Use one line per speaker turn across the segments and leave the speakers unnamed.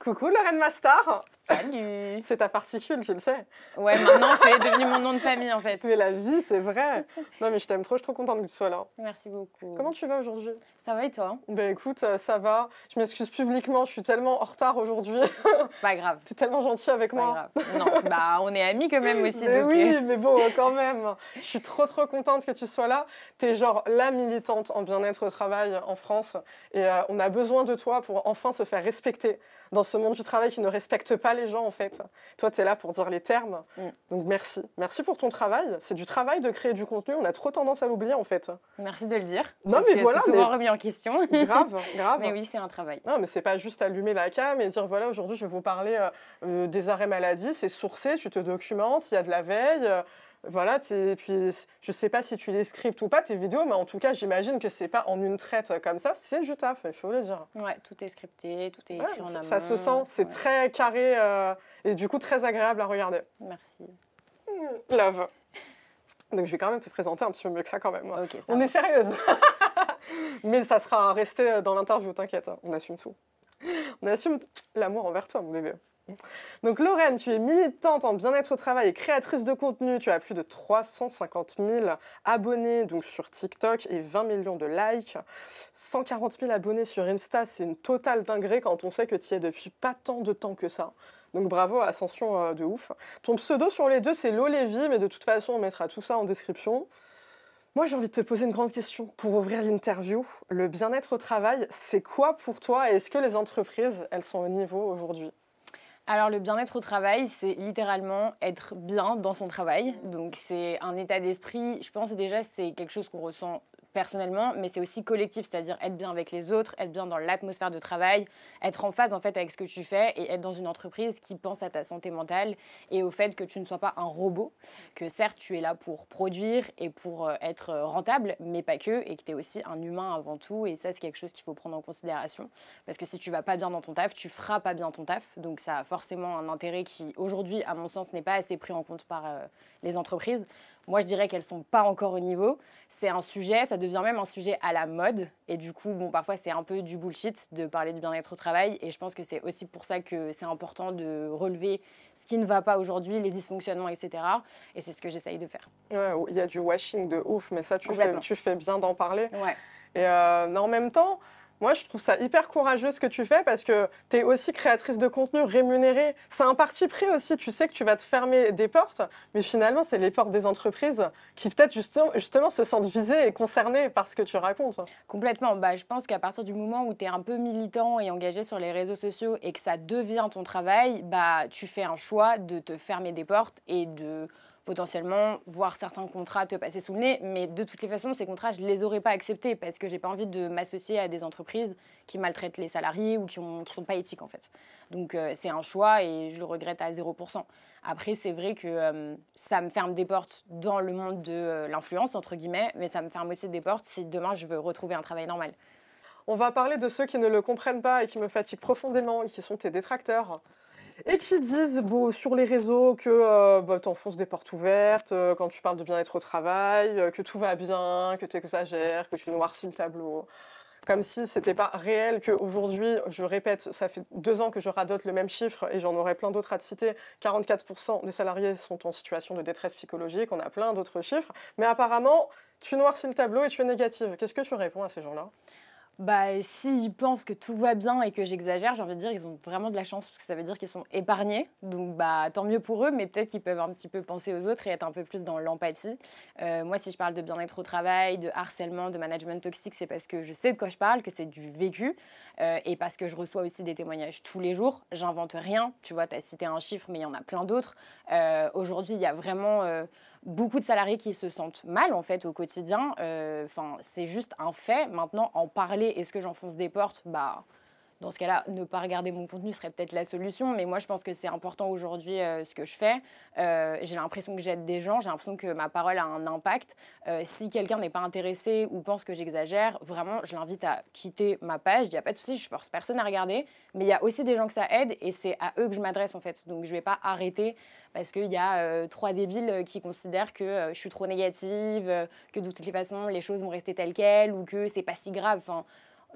Coucou Lorraine Mastar.
Salut.
C'est ta particule, tu le sais.
Ouais, maintenant c'est devenu mon nom de famille en fait.
Mais la vie, c'est vrai. Non mais je t'aime trop, je suis trop contente que tu sois là.
Merci beaucoup.
Comment tu vas aujourd'hui?
Ça va et toi?
Ben écoute, ça va. Je m'excuse publiquement, je suis tellement en retard aujourd'hui.
C'est pas grave.
T'es tellement gentil avec
C'est
moi.
pas grave. Non, bah on est amis quand même aussi.
Mais
donc,
oui, mais bon, quand même. Je suis trop contente que tu sois là. T'es genre la militante en bien-être au travail en France. Et on a besoin de toi pour enfin se faire respecter dans ce monde du travail qui ne respecte pas les gens en fait. Toi, t'es là pour dire les termes. Donc merci. Merci pour ton travail. C'est du travail de créer du contenu. On a trop tendance à l'oublier en fait.
Merci de le dire.
Non
parce
mais
que
voilà.
c'est souvent remis en question.
Grave.
Mais oui, c'est un travail.
Non, mais c'est pas juste allumer la cam et dire voilà, aujourd'hui je vais vous parler des arrêts maladie. C'est sourcé, tu te documentes, il y a de la veille. Voilà, et puis je sais pas si tu les scriptes ou pas tes vidéos, mais en tout cas, j'imagine que c'est pas en une traite comme ça, c'est du taf, il faut le dire.
Ouais, tout est scripté, tout est écrit en amont.
Ça se sent, c'est très carré et du coup très agréable à regarder.
Merci.
Love. Donc je vais quand même te présenter un petit peu mieux que ça quand même.
Okay,
on est sérieuse. Mais ça sera resté dans l'interview, t'inquiète, on assume tout. On assume l'amour envers toi, mon bébé. Donc Lorraine, tu es militante en bien-être au travail et créatrice de contenu. Tu as plus de 350 000 abonnés donc sur TikTok et 20 millions de likes. 140 000 abonnés sur Insta, c'est une totale dinguerie quand on sait que tu y es depuis pas tant de temps que ça. Donc bravo, ascension de ouf. Ton pseudo sur les deux, c'est Lolévi, mais de toute façon, on mettra tout ça en description. Moi, j'ai envie de te poser une grande question pour ouvrir l'interview. Le bien-être au travail, c'est quoi pour toi et est-ce que les entreprises, elles sont au niveau aujourd'hui ?
Alors, le bien-être au travail, c'est littéralement être bien dans son travail. Donc, c'est un état d'esprit. Je pense déjà c'est quelque chose qu'on ressent personnellement, mais c'est aussi collectif, c'est-à-dire être bien avec les autres, être bien dans l'atmosphère de travail, être en phase en fait avec ce que tu fais et être dans une entreprise qui pense à ta santé mentale et au fait que tu ne sois pas un robot, que certes tu es là pour produire et pour être rentable, mais pas que, et que tu es aussi un humain avant tout, et ça c'est quelque chose qu'il faut prendre en considération, parce que si tu vas pas bien dans ton taf, tu feras pas bien ton taf, donc ça a forcément un intérêt qui aujourd'hui, à mon sens, n'est pas assez pris en compte par les entreprises. Moi, je dirais qu'elles ne sont pas encore au niveau. C'est un sujet, ça devient même un sujet à la mode. Et du coup, bon, parfois, c'est un peu du bullshit de parler du bien-être au travail. Et je pense que c'est aussi pour ça que c'est important de relever ce qui ne va pas aujourd'hui, les dysfonctionnements, etc. Et c'est ce que j'essaye de faire.
Ouais, il y a du washing de ouf, mais ça, tu fais bien d'en parler.
Ouais.
Et en même temps, moi, je trouve ça hyper courageux ce que tu fais parce que tu es aussi créatrice de contenu rémunérée. C'est un parti pris aussi. Tu sais que tu vas te fermer des portes, mais finalement, c'est les portes des entreprises qui peut-être justement se sentent visées et concernées par ce que tu racontes.
Complètement. Bah, je pense qu'à partir du moment où tu es un peu militant et engagé sur les réseaux sociaux et que ça devient ton travail, bah, tu fais un choix de te fermer des portes et de potentiellement voir certains contrats te passer sous le nez, mais de toutes les façons, ces contrats, je ne les aurais pas acceptés parce que je n'ai pas envie de m'associer à des entreprises qui maltraitent les salariés ou qui sont pas éthiques, en fait. Donc, c'est un choix et je le regrette à 0%. Après, c'est vrai que ça me ferme des portes dans le monde de l'influence, entre guillemets, mais ça me ferme aussi des portes si demain, je veux retrouver un travail normal.
On va parler de ceux qui ne le comprennent pas et qui me fatiguent profondément et qui sont tes détracteurs. Et qui disent sur les réseaux que tu enfonces des portes ouvertes quand tu parles de bien-être au travail, que tout va bien, que tu exagères, que tu noircis le tableau. Comme si c'était pas réel qu'aujourd'hui, je répète, ça fait 2 ans que je radote le même chiffre et j'en aurais plein d'autres à te citer. 44% des salariés sont en situation de détresse psychologique, on a plein d'autres chiffres. Mais apparemment, tu noircis le tableau et tu es négative. Qu'est-ce que tu réponds à ces gens-là ?
Bah, s'ils pensent que tout va bien et que j'exagère, j'ai envie de dire qu'ils ont vraiment de la chance parce que ça veut dire qu'ils sont épargnés. Donc, bah, tant mieux pour eux, mais peut-être qu'ils peuvent un petit peu penser aux autres et être un peu plus dans l'empathie. Moi, si je parle de bien-être au travail, de harcèlement, de management toxique, c'est parce que je sais de quoi je parle, que c'est du vécu et parce que je reçois aussi des témoignages tous les jours. J'invente rien. Tu vois, tu as cité un chiffre, mais il y en a plein d'autres. Aujourd'hui, il y a vraiment beaucoup de salariés qui se sentent mal en fait au quotidien. C'est juste un fait. Maintenant, en parler, est-ce que j'enfonce des portes ? Bah, dans ce cas-là, ne pas regarder mon contenu serait peut-être la solution. Mais moi, je pense que c'est important aujourd'hui ce que je fais. J'ai l'impression que j'aide des gens. J'ai l'impression que ma parole a un impact. Si quelqu'un n'est pas intéressé ou pense que j'exagère, vraiment, je l'invite à quitter ma page. Il n'y a pas de souci, je force personne à regarder. Mais il y a aussi des gens que ça aide et c'est à eux que je m'adresse en fait. Donc, je ne vais pas arrêter parce qu'il y a 3 débiles qui considèrent que je suis trop négative, que de toutes les façons, les choses vont rester telles quelles ou que c'est pas si grave. Enfin,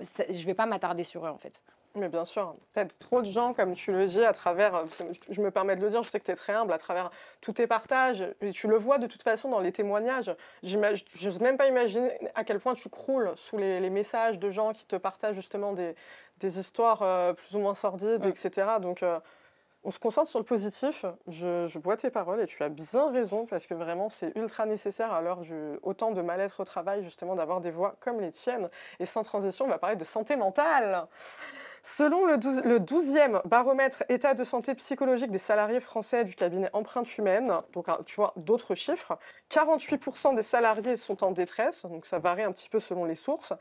je ne vais pas m'attarder sur eux en fait.
Mais bien sûr, peut-être trop de gens, comme tu le dis, à travers, je me permets de le dire, je sais que tu es très humble, à travers tous tes partages, et tu le vois de toute façon dans les témoignages. Je n'ose même pas imaginer à quel point tu croules sous les messages de gens qui te partagent justement des histoires plus ou moins sordides,
Mm.
etc. Donc, on se concentre sur le positif. Je bois tes paroles et tu as bien raison parce que vraiment, c'est ultra nécessaire à l'heure du autant de mal-être au travail, justement, d'avoir des voix comme les tiennes. Et sans transition, on va parler de santé mentale. Selon le 12e baromètre état de santé psychologique des salariés français du cabinet Empreinte Humaine, donc tu vois d'autres chiffres, 48% des salariés sont en détresse, donc ça varie un petit peu selon les sources.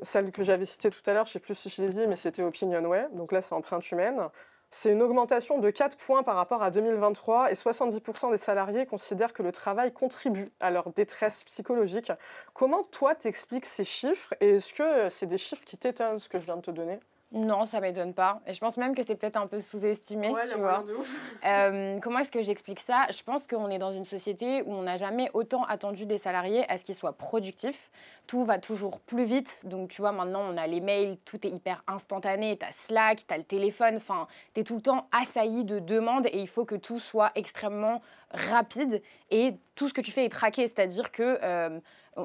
Celle que j'avais citée tout à l'heure, je ne sais plus si je l'ai dit, mais c'était Opinionway, donc là c'est Empreinte Humaine. C'est une augmentation de 4 points par rapport à 2023 et 70% des salariés considèrent que le travail contribue à leur détresse psychologique. Comment toi t'expliques ces chiffres et est-ce que c'est des chiffres qui t'étonnent ce que je viens de te donner?
Non, ça m'étonne pas. Et je pense même que c'est peut-être un peu sous-estimé,
Ouais, il y a
tu
moyen
vois.
de ouf.
Comment est-ce que j'explique ça? Je pense qu'on est dans une société où on n'a jamais autant attendu des salariés à ce qu'ils soient productifs. Tout va toujours plus vite. Donc, tu vois, maintenant, on a les mails, tout est hyper instantané. Tu as Slack, tu as le téléphone. Enfin, tu es tout le temps assailli de demandes et il faut que tout soit extrêmement rapide. Et tout ce que tu fais est traqué. C'est-à-dire que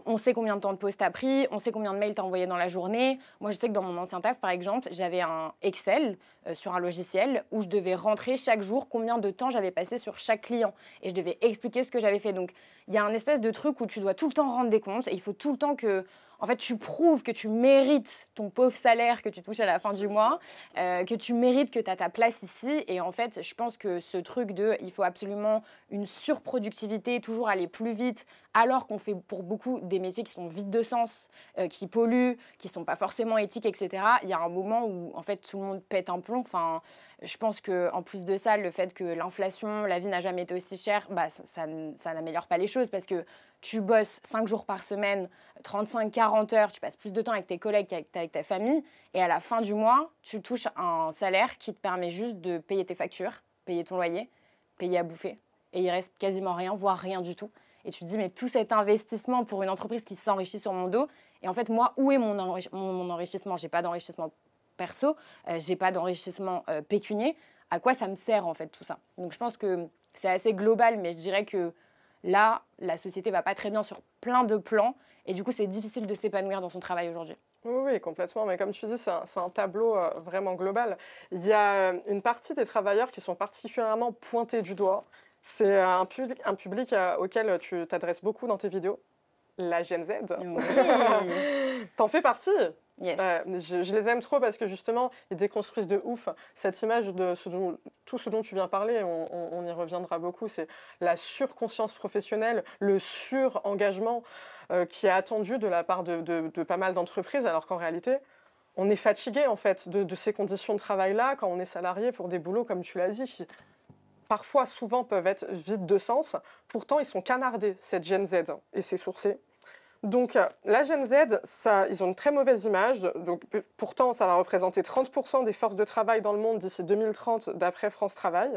on sait combien de temps de pause tu as pris, on sait combien de mails tu as envoyé dans la journée. Moi, je sais que dans mon ancien taf, par exemple, j'avais un Excel sur un logiciel où je devais rentrer chaque jour combien de temps j'avais passé sur chaque client. Et je devais expliquer ce que j'avais fait. Donc, il y a un espèce de truc où tu dois tout le temps rendre des comptes et il faut tout le temps que, en fait, tu prouves que tu mérites ton pauvre salaire que tu touches à la fin du mois, que tu mérites que tu as ta place ici. Et en fait, je pense que ce truc de il faut absolument une surproductivité, toujours aller plus vite, alors qu'on fait pour beaucoup des métiers qui sont vides de sens, qui polluent, qui ne sont pas forcément éthiques, etc. Il y a un moment où, en fait, tout le monde pète un plomb. Enfin, je pense qu'en plus de ça, le fait que l'inflation, la vie n'a jamais été aussi chère, bah, ça n'améliore pas les choses parce que tu bosses 5 jours par semaine, 35-40 heures, tu passes plus de temps avec tes collègues qu'avec ta famille, et à la fin du mois, tu touches un salaire qui te permet juste de payer tes factures, payer ton loyer, payer à bouffer, et il reste quasiment rien, voire rien du tout. Et tu te dis, mais tout cet investissement pour une entreprise qui s'enrichit sur mon dos, et en fait, moi, où est mon enrichissement? J'ai pas d'enrichissement perso, j'ai pas d'enrichissement pécunier. À quoi ça me sert, en fait, tout ça? Donc, je pense que c'est assez global, mais je dirais que là, la société va pas très bien sur plein de plans, et du coup, c'est difficile de s'épanouir dans son travail aujourd'hui.
Oui, oui, complètement. Mais comme tu dis, c'est un tableau vraiment global. Il y a une partie des travailleurs qui sont particulièrement pointés du doigt. C'est un public auquel tu t'adresses beaucoup dans tes vidéos, la Gen Z.
Oui.
T'en fais partie.
Yes.
Je les aime trop parce que justement, ils déconstruisent de ouf cette image de tout ce dont tu viens parler. On y reviendra beaucoup. C'est la surconscience professionnelle, le sur-engagement qui est attendu de la part de pas mal d'entreprises, alors qu'en réalité, on est fatigué en fait de ces conditions de travail-là quand on est salarié pour des boulots, comme tu l'as dit, qui parfois, souvent, peuvent être vides de sens. Pourtant, ils sont canardés, cette Gen Z, et c'est sourcé. Donc, la Gen Z, ils ont une très mauvaise image. Donc, pourtant, ça va représenter 30% des forces de travail dans le monde d'ici 2030, d'après France Travail.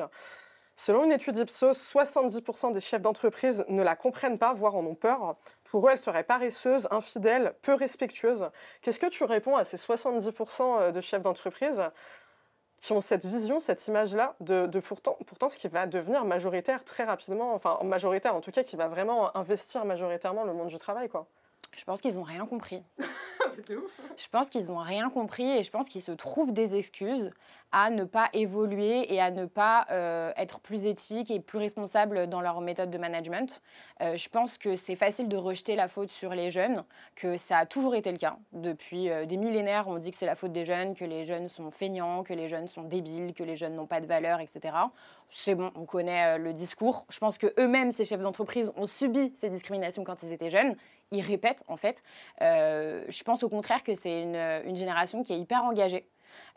Selon une étude Ipsos, 70% des chefs d'entreprise ne la comprennent pas, voire en ont peur. Pour eux, elle serait paresseuse, infidèle, peu respectueuse. Qu'est-ce que tu réponds à ces 70% de chefs d'entreprise qui ont cette vision, cette image-là, de pourtant ce qui va devenir majoritaire très rapidement, enfin majoritaire en tout cas, qui va vraiment investir majoritairement le monde du travail, quoi.
Je pense qu'ils n'ont rien compris.
C'est ouf.
Je pense qu'ils n'ont rien compris et je pense qu'ils se trouvent des excuses à ne pas évoluer et à ne pas être plus éthiques et plus responsables dans leur méthode de management. Je pense que c'est facile de rejeter la faute sur les jeunes, que ça a toujours été le cas. Depuis des millénaires, on dit que c'est la faute des jeunes, que les jeunes sont feignants, que les jeunes sont débiles, que les jeunes n'ont pas de valeur, etc. C'est bon, on connaît le discours. Je pense qu'eux-mêmes, ces chefs d'entreprise, ont subi ces discriminations quand ils étaient jeunes. Ils répètent, en fait. Je pense au contraire que c'est une génération qui est hyper engagée.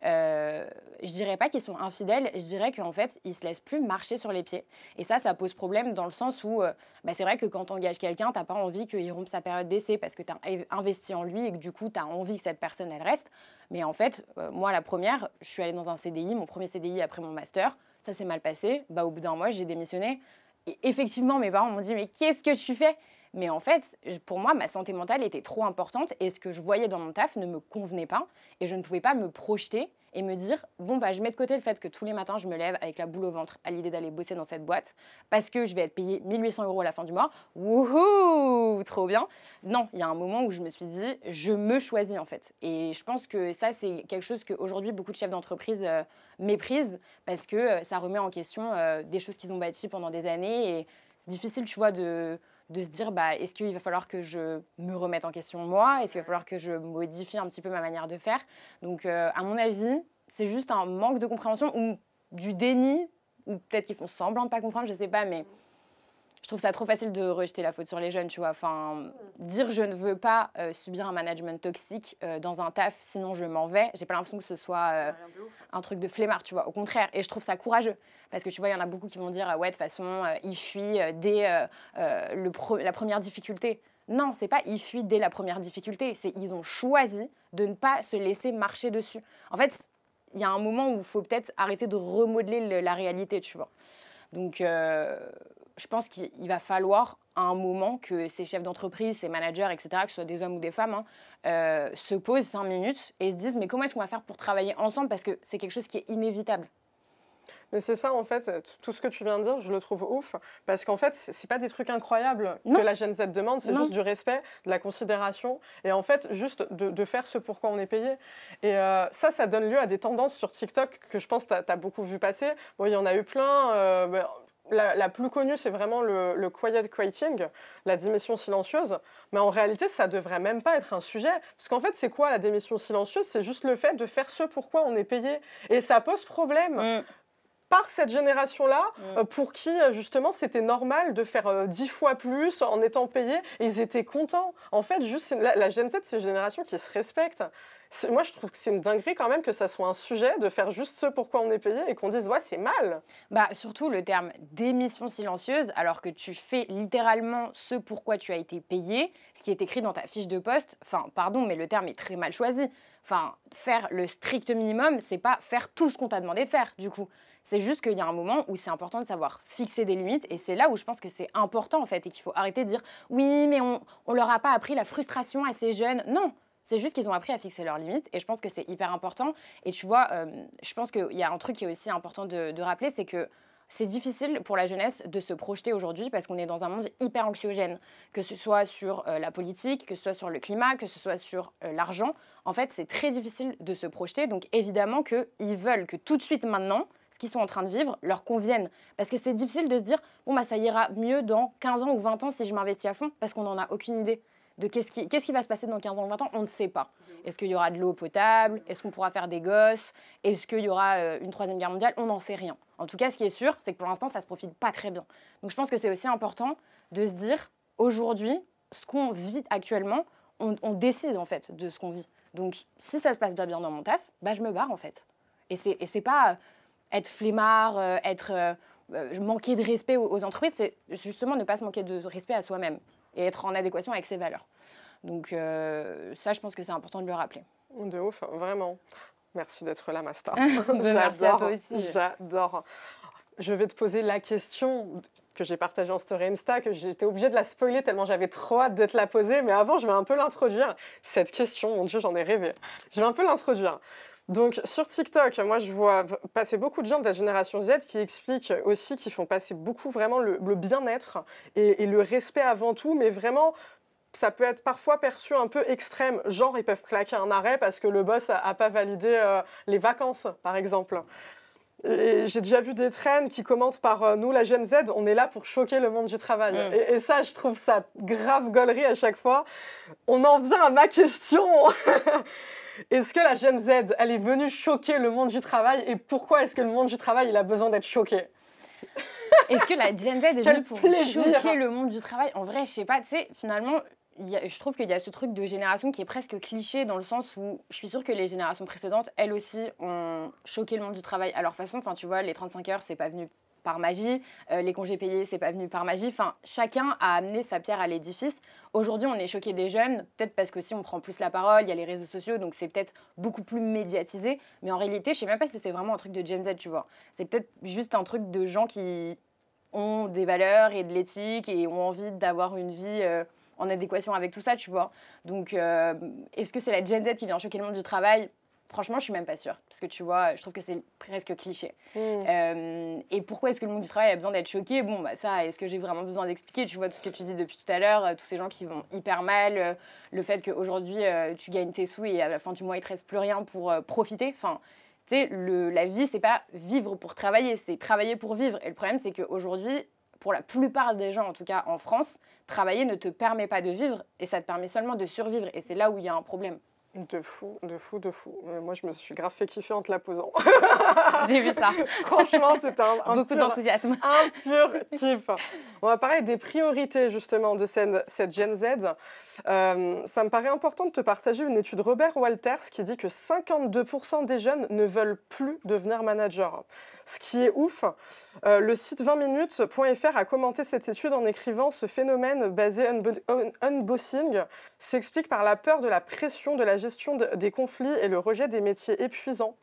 Je dirais pas qu'ils sont infidèles, je dirais qu'en fait, ils se laissent plus marcher sur les pieds. Et ça pose problème dans le sens où c'est vrai que quand tu engages quelqu'un, tu n'as pas envie qu'il rompe sa période d'essai parce que tu as investi en lui et que du coup, tu as envie que cette personne, elle reste. Mais en fait, moi, la première, je suis allée dans un CDI, mon premier CDI après mon master. Ça s'est mal passé. Au bout d'un mois, j'ai démissionné. Et effectivement, mes parents m'ont dit « Mais qu'est-ce que tu fais ?» Mais en fait, pour moi, ma santé mentale était trop importante et ce que je voyais dans mon taf ne me convenait pas et je ne pouvais pas me projeter et me dire, bon, bah, je mets de côté le fait que tous les matins, je me lève avec la boule au ventre à l'idée d'aller bosser dans cette boîte parce que je vais être payée 1800 € à la fin du mois. Wouhou, trop bien. Non, il y a un moment où je me suis dit, je me choisis en fait. Et je pense que ça, c'est quelque chose qu'aujourd'hui, beaucoup de chefs d'entreprise méprisent parce que ça remet en question des choses qu'ils ont bâties pendant des années. Et c'est difficile, tu vois, de se dire, bah, est-ce qu'il va falloir que je me remette en question moi? Est-ce qu'il va falloir que je modifie un petit peu ma manière de faire? Donc, à mon avis, c'est juste un manque de compréhension ou du déni, ou peut-être qu'ils font semblant de ne pas comprendre, je ne sais pas, mais je trouve ça trop facile de rejeter la faute sur les jeunes, tu vois. Enfin, dire je ne veux pas subir un management toxique dans un taf, sinon je m'en vais, j'ai pas l'impression que ce soit un truc de flemmard, tu vois. Au contraire, et je trouve ça courageux. Parce que tu vois, il y en a beaucoup qui vont dire ouais, de toute façon, ils fuient dès la première difficulté. Non, c'est pas ils fuient dès la première difficulté, c'est ils ont choisi de ne pas se laisser marcher dessus. En fait, il y a un moment où il faut peut-être arrêter de remodeler la réalité, tu vois. Donc, je pense qu'il va falloir à un moment que ces chefs d'entreprise, ces managers, etc., que ce soit des hommes ou des femmes, se posent 5 minutes et se disent mais comment est-ce qu'on va faire pour travailler ensemble parce que c'est quelque chose qui est inévitable.
Mais c'est ça, en fait, tout ce que tu viens de dire, je le trouve ouf, parce qu'en fait, c'est pas des trucs incroyables
Non.
que la Gen Z demande, c'est juste du respect, de la considération, et en fait, juste de faire ce pourquoi on est payé. Et ça donne lieu à des tendances sur TikTok que je pense que tu as beaucoup vu passer. Bon, il y en a eu plein. La plus connue, c'est vraiment le quiet quitting, la démission silencieuse. Mais en réalité, ça devrait même pas être un sujet. Parce qu'en fait, c'est quoi la démission silencieuse? C'est juste le fait de faire ce pourquoi on est payé. Et ça pose problème. Par cette génération-là, pour qui, justement, c'était normal de faire 10 fois plus en étant payé, et ils étaient contents. En fait, juste, la Gen Z, c'est une génération qui se respecte. Moi, je trouve que c'est une dinguerie quand même que ça soit un sujet de faire juste ce pourquoi on est payé et qu'on dise, ouais, c'est mal.
Bah, surtout le terme démission silencieuse, alors que tu fais littéralement ce pourquoi tu as été payé, ce qui est écrit dans ta fiche de poste. Enfin, pardon, mais le terme est très mal choisi. Enfin, faire le strict minimum, c'est pas faire tout ce qu'on t'a demandé de faire, du coup. C'est juste qu'il y a un moment où c'est important de savoir fixer des limites et c'est là où je pense que c'est important en fait et qu'il faut arrêter de dire oui mais on leur a pas appris la frustration à ces jeunes. Non, c'est juste qu'ils ont appris à fixer leurs limites et je pense que c'est hyper important. Et tu vois, je pense qu'il y a un truc qui est aussi important de rappeler, c'est que c'est difficile pour la jeunesse de se projeter aujourd'hui parce qu'on est dans un monde hyper anxiogène, que ce soit sur la politique, que ce soit sur le climat, que ce soit sur l'argent. En fait, c'est très difficile de se projeter. Donc évidemment qu'ils veulent que tout de suite maintenant, ce qu'ils sont en train de vivre leur convienne. Parce que c'est difficile de se dire, bon, bah, ça ira mieux dans 15 ans ou 20 ans si je m'investis à fond, parce qu'on n'en a aucune idée de qu'est-ce qui va se passer dans 15 ans ou 20 ans, on ne sait pas. Est-ce qu'il y aura de l'eau potable? Est-ce qu'on pourra faire des gosses? Est-ce qu'il y aura une troisième guerre mondiale? On n'en sait rien. En tout cas, ce qui est sûr, c'est que pour l'instant, ça ne se profile pas très bien. Donc je pense que c'est aussi important de se dire, aujourd'hui, ce qu'on vit actuellement, on décide en fait de ce qu'on vit. Donc si ça se passe bien dans mon taf, bah, je me barre en fait. Et c'est pas être flemmard, manquer de respect aux entreprises, c'est justement ne pas se manquer de respect à soi-même et être en adéquation avec ses valeurs. Donc ça, je pense que c'est important de le rappeler.
De ouf, vraiment. Merci d'être là, ma star.
Merci à toi aussi.
J'adore. Je vais te poser la question que j'ai partagée en story Insta, que j'étais obligée de la spoiler tellement j'avais trop hâte de te la poser. Mais avant, je vais un peu l'introduire. Cette question, mon Dieu, j'en ai rêvé. Je vais un peu l'introduire. Donc sur TikTok, moi je vois passer beaucoup de gens de la génération Z qui expliquent aussi, qui font passer beaucoup vraiment le bien-être et le respect avant tout, mais vraiment ça peut être parfois perçu un peu extrême, genre ils peuvent claquer un arrêt parce que le boss a pas validé les vacances par exemple. Et j'ai déjà vu des trends qui commencent par nous, la Gen Z, on est là pour choquer le monde du travail. Et ça, je trouve ça grave gaulerie à chaque fois. On en vient à ma question. Est-ce que la Gen Z, elle est venue choquer le monde du travail et pourquoi est-ce que le monde du travail, il a besoin d'être choqué?
Est-ce que la Gen Z est venue pour choquer le monde du travail? En vrai, je sais pas, tu sais, finalement, je trouve qu'il y a ce truc de génération qui est presque cliché dans le sens où je suis sûre que les générations précédentes, elles aussi, ont choqué le monde du travail à leur façon. Enfin, tu vois, les 35 heures, c'est pas venu par magie. Les congés payés, c'est pas venu par magie. Enfin, chacun a amené sa pierre à l'édifice. Aujourd'hui, on est choqué des jeunes, peut-être parce que si on prend plus la parole, il y a les réseaux sociaux, donc c'est peut-être beaucoup plus médiatisé. Mais en réalité, je sais même pas si c'est vraiment un truc de Gen Z, tu vois. C'est peut-être juste un truc de gens qui ont des valeurs et de l'éthique et ont envie d'avoir une vie en adéquation avec tout ça, tu vois. Donc, est-ce que c'est la Gen Z qui vient choquer le monde du travail? Franchement, je suis même pas sûre. Parce que tu vois, je trouve que c'est presque cliché.
Mm.
Et pourquoi est-ce que le monde du travail a besoin d'être choqué? Bon, bah ça, est-ce que j'ai vraiment besoin d'expliquer? Tu vois, tout ce que tu dis depuis tout à l'heure, tous ces gens qui vont hyper mal, le fait qu'aujourd'hui, tu gagnes tes sous et à la fin du mois, il te reste plus rien pour profiter. Enfin, tu sais, la vie, c'est pas vivre pour travailler, c'est travailler pour vivre. Et le problème, c'est qu'aujourd'hui, pour la plupart des gens, en tout cas en France, travailler ne te permet pas de vivre et ça te permet seulement de survivre. Et c'est là où il y a un problème.
De fou, de fou, de fou. Moi, je me suis grave fait kiffer en te la posant.
J'ai vu ça.
Franchement, c'était un
Beaucoup d'enthousiasme.
un pur kiff. On va parler des priorités, justement, de cette Gen Z. Ça me paraît important de te partager une étude Robert Walters qui dit que 52% des jeunes ne veulent plus devenir manager. Ce qui est ouf. Le site 20minutes.fr a commenté cette étude en écrivant: ce phénomène basé unbossing s'explique par la peur de la pression de la gestion des conflits et le rejet des métiers épuisants.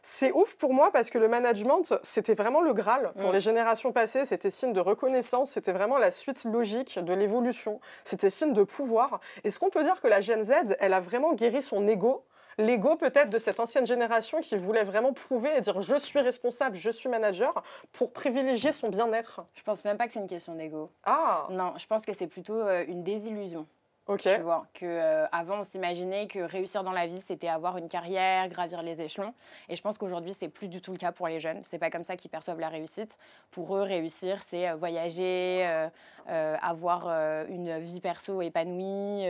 C'est ouf pour moi parce que le management, c'était vraiment le Graal pour les générations passées. C'était signe de reconnaissance, c'était vraiment la suite logique de l'évolution. C'était signe de pouvoir. Est-ce qu'on peut dire que la Gen Z, elle a vraiment guéri son ego? L'ego peut-être de cette ancienne génération qui voulait vraiment prouver et dire je suis responsable, je suis manager, pour privilégier son bien-être.
Je pense même pas que c'est une question d'ego.
Ah,
Non, je pense que c'est plutôt une désillusion.
ok.
Tu vois, qu'avant, on s'imaginait que réussir dans la vie, c'était avoir une carrière, gravir les échelons. Et je pense qu'aujourd'hui, c'est plus du tout le cas pour les jeunes. C'est pas comme ça qu'ils perçoivent la réussite. Pour eux, réussir, c'est voyager, avoir une vie perso épanouie,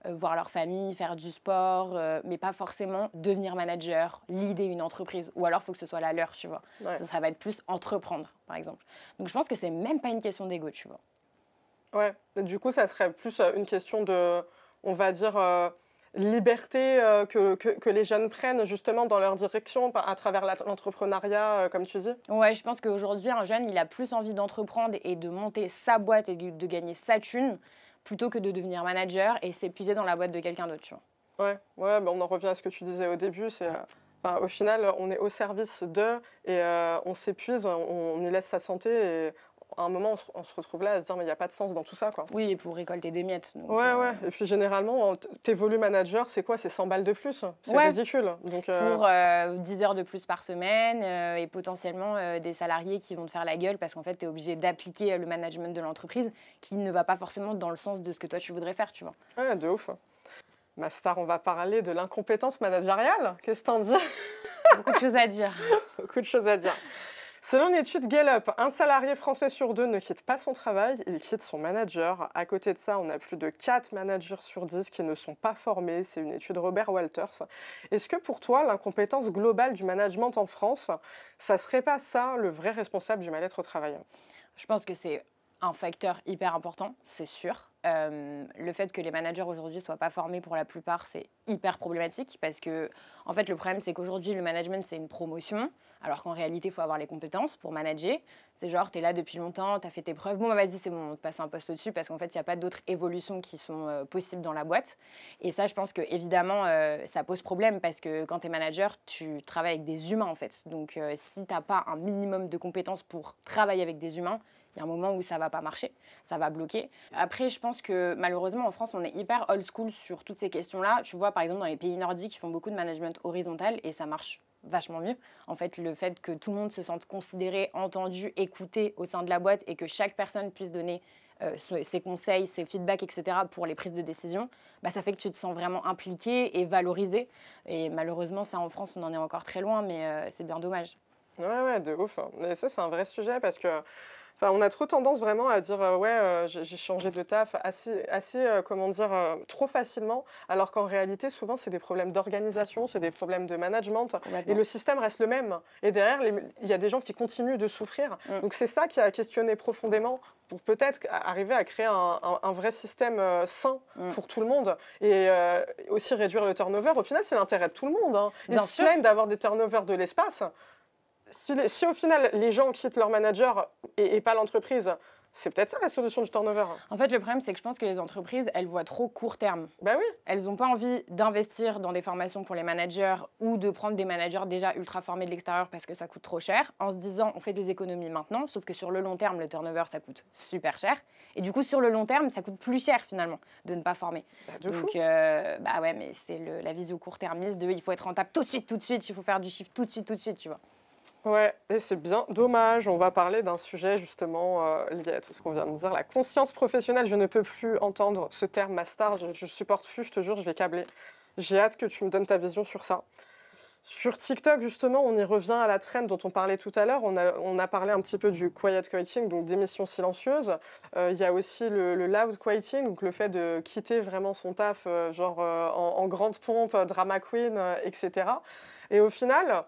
voir leur famille, faire du sport, mais pas forcément devenir manager, leader une entreprise. Ou alors, il faut que ce soit la leur, tu vois.
Ouais.
Ça va être plus entreprendre, par exemple. Donc, je pense que c'est même pas une question d'ego, tu vois.
Ouais, et du coup, ça serait plus une question de, on va dire, liberté que les jeunes prennent justement dans leur direction à travers l'entrepreneuriat, comme tu dis.
Ouais, je pense qu'aujourd'hui, un jeune, il a plus envie d'entreprendre et de monter sa boîte et de gagner sa thune plutôt que de devenir manager et s'épuiser dans la boîte de quelqu'un d'autre, tu vois.
Ouais, bah, on en revient à ce que tu disais au début. Enfin, au final, on est au service d'eux et on s'épuise, on y laisse sa santé et à un moment, on se retrouve là à se dire mais il n'y a pas de sens dans tout ça, quoi.
Oui, et pour récolter des miettes. Donc,
Ouais. Et puis généralement, t'évolues manager, c'est quoi? C'est 100 balles de plus. C'est
Ouais.
ridicule. Donc,
Pour 10 heures de plus par semaine et potentiellement des salariés qui vont te faire la gueule parce qu'en fait, tu es obligé d'appliquer le management de l'entreprise qui ne va pas forcément dans le sens de ce que toi, tu voudrais faire, tu vois.
ouais, de ouf. Ma star, on va parler de l'incompétence managériale. Qu'est-ce que t'en dis?
Beaucoup de choses à dire.
Beaucoup de choses à dire. Selon une étude Gallup, un salarié français sur 2 ne quitte pas son travail, il quitte son manager. À côté de ça, on a plus de 4 managers sur 10 qui ne sont pas formés. C'est une étude Robert Walters. Est-ce que pour toi, l'incompétence globale du management en France, ça serait pas ça le vrai responsable du mal-être au travail?
Je pense que c'est un facteur hyper important, c'est sûr. Le fait que les managers aujourd'hui ne soient pas formés pour la plupart, c'est hyper problématique parce que, en fait, le problème, c'est qu'aujourd'hui, le management, c'est une promotion, alors qu'en réalité, il faut avoir les compétences pour manager. C'est genre, tu es là depuis longtemps, tu as fait tes preuves, bon, bah, vas-y, c'est bon, on te passe un poste au-dessus parce qu'en fait, il n'y a pas d'autres évolutions qui sont possibles dans la boîte. Et ça, je pense que évidemment, ça pose problème parce que quand tu es manager, tu travailles avec des humains, en fait. Donc, si tu n'as pas un minimum de compétences pour travailler avec des humains, il y a un moment où ça ne va pas marcher, ça va bloquer. Après, je pense que malheureusement, en France, on est hyper old school sur toutes ces questions-là. Tu vois, par exemple, dans les pays nordiques, ils font beaucoup de management horizontal et ça marche vachement mieux. En fait, le fait que tout le monde se sente considéré, entendu, écouté au sein de la boîte et que chaque personne puisse donner ses conseils, ses feedbacks, etc. pour les prises de décision, bah, ça fait que tu te sens vraiment impliqué et valorisé. Et malheureusement, ça, en France, on en est encore très loin, mais c'est bien dommage.
Ouais, de ouf. Mais ça, c'est un vrai sujet parce que on a trop tendance vraiment à dire j'ai changé de taf assez comment dire, trop facilement, alors qu'en réalité, souvent, c'est des problèmes d'organisation, c'est des problèmes de management, et le système reste le même. Et derrière, il y a des gens qui continuent de souffrir. Donc c'est ça qui a questionné profondément pour peut-être arriver à créer un vrai système sain pour tout le monde et aussi réduire le turnover. Au final, c'est l'intérêt de tout le monde. Hein. Ils se plaignent d'avoir des turnovers de l'espace. Si au final, les gens quittent leur manager et pas l'entreprise, C'est peut-être ça la solution du turnover.
En fait, le problème, c'est que je pense que les entreprises, elles voient trop court terme.
Bah oui.
Elles n'ont pas envie d'investir dans des formations pour les managers ou de prendre des managers déjà ultra formés de l'extérieur parce que ça coûte trop cher, en se disant on fait des économies maintenant, sauf que sur le long terme, le turnover, ça coûte super cher. Et du coup, sur le long terme, ça coûte plus cher finalement de ne pas former.
Donc,
bah ouais, mais c'est la vision court-termiste de il faut être rentable tout de suite, il faut faire du chiffre tout de suite, tu vois.
Ouais, et c'est bien dommage. On va parler d'un sujet justement lié à tout ce qu'on vient de dire, la conscience professionnelle. Je ne peux plus entendre ce terme, ma star. Je supporte plus, je te jure, je vais câbler. J'ai hâte que tu me donnes ta vision sur ça. Sur TikTok, justement, on y revient à la trend dont on parlait tout à l'heure. On a parlé un petit peu du quiet quitting, donc démission silencieuse. Il y a aussi le loud quitting, donc le fait de quitter vraiment son taf, en grande pompe, drama queen, etc. Et au final,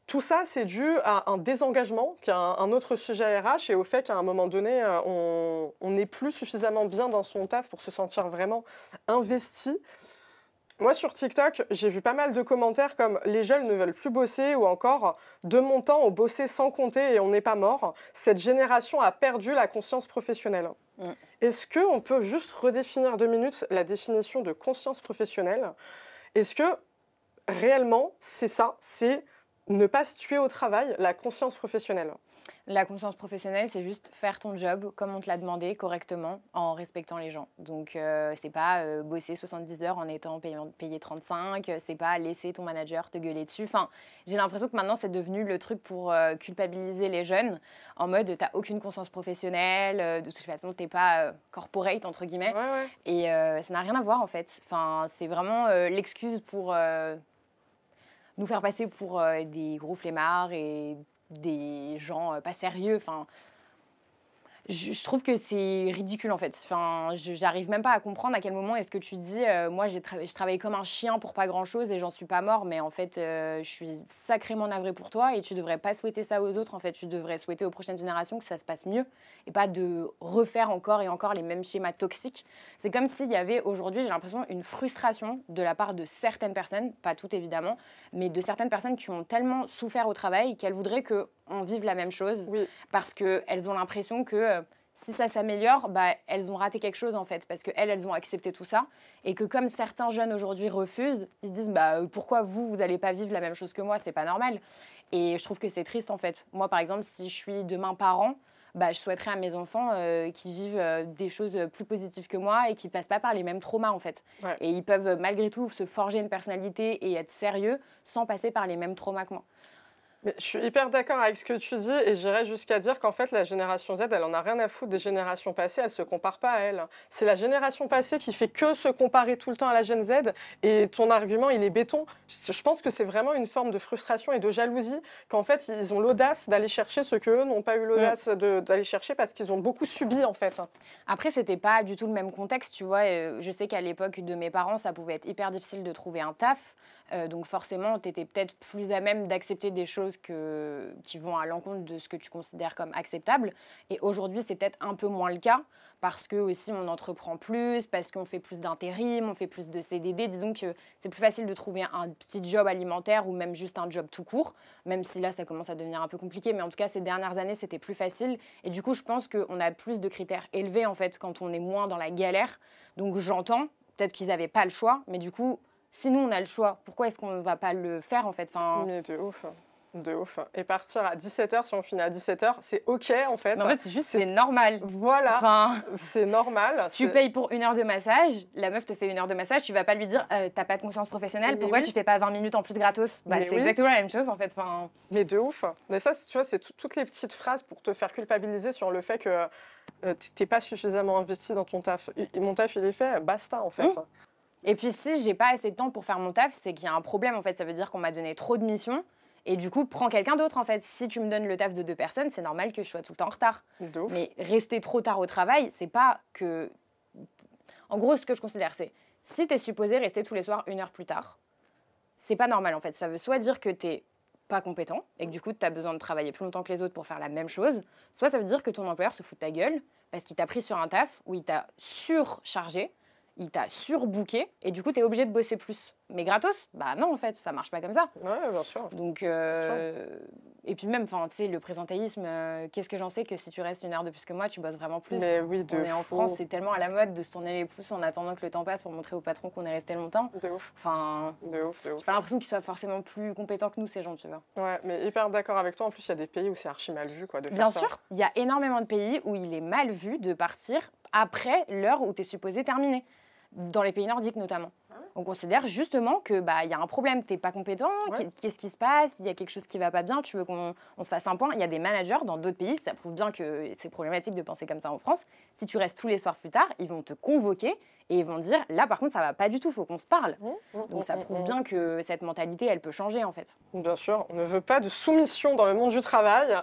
tout ça, c'est dû à un désengagement, qui est un autre sujet RH, et au fait qu'à un moment donné, on n'est plus suffisamment bien dans son taf pour se sentir vraiment investi. Moi, sur TikTok, j'ai vu pas mal de commentaires comme « les jeunes ne veulent plus bosser » ou encore « de mon temps, on bossait sans compter et on n'est pas mort. Cette génération a perdu la conscience professionnelle. » Est-ce qu'on peut juste redéfinir 2 minutes la définition de conscience professionnelle? Est-ce que réellement, c'est ça, c'est ne pas se tuer au travail, la conscience professionnelle?
La conscience professionnelle, c'est juste faire ton job comme on te l'a demandé correctement en respectant les gens. Donc, c'est pas bosser 70 heures en étant payé 35, c'est pas laisser ton manager te gueuler dessus. Enfin, j'ai l'impression que maintenant, c'est devenu le truc pour culpabiliser les jeunes en mode t'as aucune conscience professionnelle, de toute façon, t'es pas corporate, entre guillemets.
Ouais.
Et ça n'a rien à voir, en fait. Enfin, c'est vraiment l'excuse pour nous faire passer pour des gros flemmards et des gens pas sérieux. Enfin, je trouve que c'est ridicule en fait. Enfin, j'arrive même pas à comprendre à quel moment est-ce que tu dis moi je travaille comme un chien pour pas grand chose et j'en suis pas mort, mais en fait je suis sacrément navrée pour toi et tu devrais pas souhaiter ça aux autres. En fait, tu devrais souhaiter aux prochaines générations que ça se passe mieux et pas de refaire encore et encore les mêmes schémas toxiques. C'est comme s'il y avait aujourd'hui, j'ai l'impression, une frustration de la part de certaines personnes, pas toutes évidemment, mais de certaines personnes qui ont tellement souffert au travail qu'elles voudraient qu'on vive la même chose,
Oui.
parce qu'elles ont l'impression que si ça s'améliore, bah, elles ont raté quelque chose en fait, parce qu'elles ont accepté tout ça, et que comme certains jeunes aujourd'hui refusent, ils se disent bah, pourquoi vous n'allez pas vivre la même chose que moi, c'est pas normal. Et je trouve que c'est triste en fait. Moi par exemple, si je suis demain parent, bah, je souhaiterais à mes enfants qu'ils vivent des choses plus positives que moi et qu'ils passent pas par les mêmes traumas en fait.
Ouais.
Et ils peuvent malgré tout se forger une personnalité et être sérieux sans passer par les mêmes traumas que moi.
Mais je suis hyper d'accord avec ce que tu dis et j'irais jusqu'à dire qu'en fait la génération Z, elle en a rien à foutre des générations passées, elle se compare pas à elle. C'est la génération passée qui fait que se comparer tout le temps à la Gen Z et ton argument il est béton. Je pense que c'est vraiment une forme de frustration et de jalousie qu'en fait ils ont l'audace d'aller chercher ce qu'eux n'ont pas eu l'audace d'aller chercher parce qu'ils ont beaucoup subi en fait.
Après, c'était pas du tout le même contexte, tu vois. Je sais qu'à l'époque de mes parents, ça pouvait être hyper difficile de trouver un taf. Donc forcément, tu étais peut-être plus à même d'accepter des choses qui vont à l'encontre de ce que tu considères comme acceptable. Et aujourd'hui, c'est peut-être un peu moins le cas parce que aussi on entreprend plus, parce qu'on fait plus d'intérim, on fait plus de CDD. Disons que c'est plus facile de trouver un petit job alimentaire ou même juste un job tout court, même si là, ça commence à devenir un peu compliqué. Mais en tout cas, ces dernières années, c'était plus facile. Et du coup, je pense qu'on a plus de critères élevés en fait quand on est moins dans la galère. Donc j'entends, peut-être qu'ils n'avaient pas le choix, mais du coup, si nous, on a le choix, pourquoi est-ce qu'on ne va pas le faire, en fait? Enfin...
Mais de ouf. De ouf. Et partir à 17h, si on finit à 17h, c'est OK, en fait.
Mais en fait, c'est normal.
Voilà,
enfin,
c'est normal.
Tu payes pour 1 heure de massage, la meuf te fait 1 heure de massage, tu vas pas lui dire t'as pas de conscience professionnelle, pourquoi tu fais pas 20 minutes en plus gratos? Bah, c'est exactement la même chose, en fait. Enfin...
Mais de ouf. Mais ça, tu vois, c'est toutes les petites phrases pour te faire culpabiliser sur le fait que t'es pas suffisamment investi dans ton taf. Mon taf, il est fait, basta, en fait.
Et puis, si j'ai pas assez de temps pour faire mon taf, c'est qu'il y a un problème, en fait. Ça veut dire qu'on m'a donné trop de missions. Et du coup, prends quelqu'un d'autre, en fait. Si tu me donnes le taf de 2 personnes, c'est normal que je sois tout le temps en retard.
De ouf.
Mais rester trop tard au travail, c'est pas que... En gros, ce que je considère, c'est si tu es supposé rester tous les soirs 1 heure plus tard, c'est pas normal, en fait. Ça veut soit dire que tu n'es pas compétent et que du coup, tu as besoin de travailler plus longtemps que les autres pour faire la même chose, soit ça veut dire que ton employeur se fout de ta gueule parce qu'il t'a pris sur un taf où il t'a surchargé il t'a surbooké et du coup, tu es obligé de bosser plus. Mais gratos, bah non, en fait, ça marche pas comme ça.
Ouais, bien sûr.
Donc, et puis même, tu sais, le présentéisme, qu'est-ce que j'en sais que si tu restes 1 heure de plus que moi, tu bosses vraiment plus.
Mais oui, de
On est en France, c'est tellement à la mode de se tourner les pouces en attendant que le temps passe pour montrer au patron qu'on est resté longtemps.
De ouf.
Enfin,
De ouf, de ouf.
j'ai pas l'impression qu'ils soient forcément plus compétents que nous, ces gens, tu vois.
Ouais, mais hyper d'accord avec toi. En plus, il y a des pays où c'est archi mal vu, quoi, de faire
Bien
ça.
sûr, il y a énormément de pays où il est mal vu de partir après l'heure où tu es supposé terminer. Dans les pays nordiques notamment.
Ah ouais.
On considère justement que bah y a un problème, t'es pas compétent,
Ouais.
qu'est-ce qui se passe, il y a quelque chose qui va pas bien, tu veux qu'on se fasse un point. Il y a des managers dans d'autres pays, ça prouve bien que c'est problématique de penser comme ça en France. Si tu restes tous les soirs plus tard, ils vont te convoquer et ils vont dire là par contre ça va pas du tout, faut qu'on se parle. Donc ça prouve bien que cette mentalité elle peut changer en fait.
Bien sûr, on ne veut pas de soumission dans le monde du travail.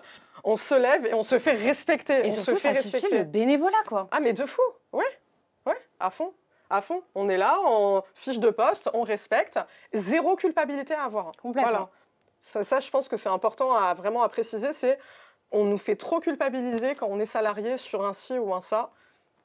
On se lève et on se fait respecter.
Et
on
surtout
se fait
ça suffit
respecter.
le bénévolat quoi.
Ah mais de fou, ouais, à fond. À fond, on est là, en fiche de poste, on respecte, zéro culpabilité à avoir.
Complètement.
Voilà. Ça, je pense que c'est important à vraiment à préciser, c'est on nous fait trop culpabiliser quand on est salarié sur un ci ou un ça.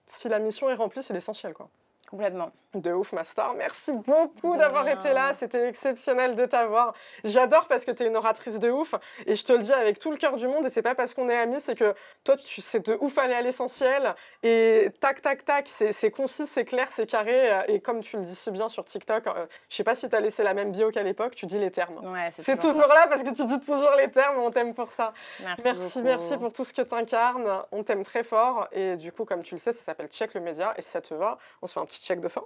Si la mission est remplie, c'est l'essentiel, quoi.
Complètement.
De ouf, ma star. Merci beaucoup
De
d'avoir
rien.
été là. C'était exceptionnel de t'avoir. J'adore parce que tu es une oratrice de ouf. Et je te le dis avec tout le cœur du monde. Et c'est pas parce qu'on est amis, c'est que toi, tu sais de ouf aller à l'essentiel. Et tac, tac, tac. C'est concis, c'est clair, c'est carré. Et comme tu le dis si bien sur TikTok, je sais pas si tu as laissé la même bio qu'à l'époque, tu dis les termes.
Ouais,
C'est toujours là parce que tu dis toujours les termes. On t'aime pour ça.
Merci,
Merci pour tout ce que tu incarnes. On t'aime très fort. Et du coup, comme tu le sais, ça s'appelle Check le média. Et si ça te va, on se fait un petit check de fin.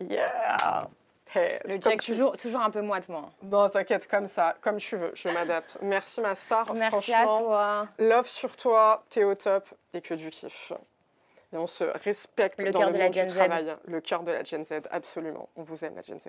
Yeah! Hey,
Le check toujours un peu moite-moi.
Non, t'inquiète, comme ça, comme tu veux, je m'adapte. Merci ma star,
Merci à
franchement.
toi.
Love sur toi, t'es au top et que du kiff. Et on se respecte
Le
dans
cœur
le
de la
monde du
Gen Z.
travail. Le cœur de la Gen Z, absolument. On vous aime la Gen Z.